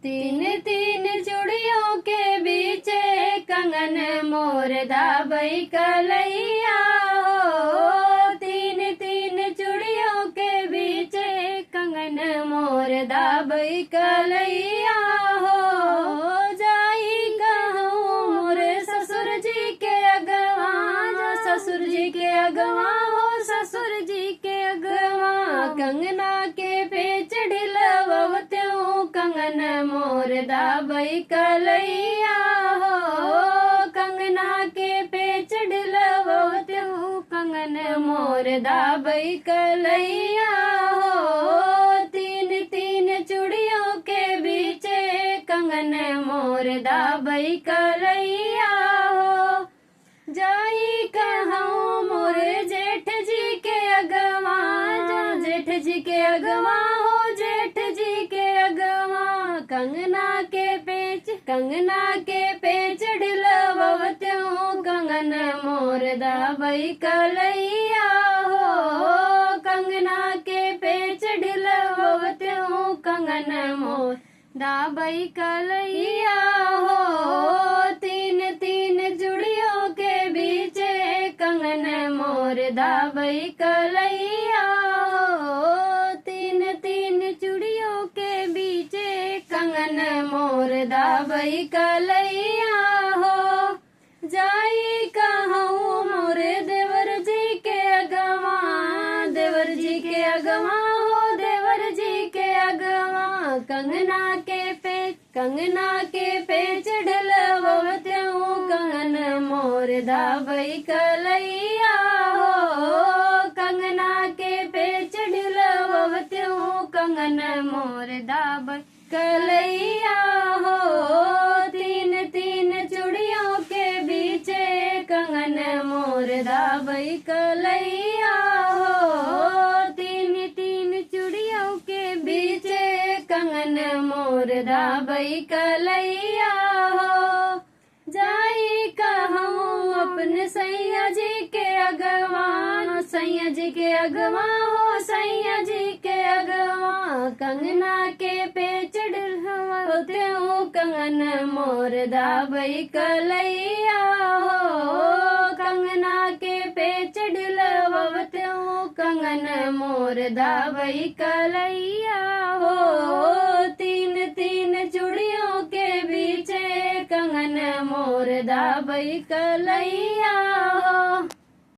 तीन तीन चूड़ियों के बीच कंगन मोर दाबई कलैया हो। तीन तीन चूड़ियों के बीच कंगन मोर दाबई कलैया हो। जाई कहूँ मोर ससुर जी के अगवा, ससुर जी के अगवा हो, ससुर जी के अगवा। कंगना के पेच ढिलवत्यूं कंगन मोर दाबई कलैया हो। कंगना के पेच ढिलवत्यूं कंगन मोर दाबई कलैया हो। तीन तीन चूड़ियों के बीच कंगन मोर दाबई कलैया हो। जाई कहूँ मोर जेठ जी के अगवा, जेठ जी के अगवा हो, जेठ जी के अगवा। कंगना के पेच ढिलवत्यूं कंगन मोर दाबई कलैया हो। कंगना के पेच ढिलवत्यूं कंगन मोर दाबई कलैया हो। तीन तीन चूड़ियों के बीच कंगन मोर दाबई कलैया हो। तीन तीन चूड़ियों के बीच कंगन मोर दाबई कलैया हो। जाई कहूँ मोर देवर जी के अगवा, देवर जी के अगवा हो, देवर जी के अगवा। कंगना के पेच ढिलवत्यूं कंगन मोर दाबई कलैया हो। कंगना के पेच ढिलवत्यूं कंगन मोर दाबई कलैया हो। तीन तीन चूड़ियों के बीच कंगन मोर दाबई कलैया हो। तीन तीन चूड़ियों के बीच कंगन मोर दाबई कलैया हो। जाई कहूँ अपने सैया जी के अगवा, सैया जी के अगवा हो, सैया जी के अगवा। कंगना के पेच ढिलवत्यूं कंगन मोर दाबई कलैया हो। कंगना के पेच ढिलवत्यूं कंगन मोर दाबई कलैया हो। तीन तीन चूड़ियों के बीच कंगन मोर दाबई कलैया हो।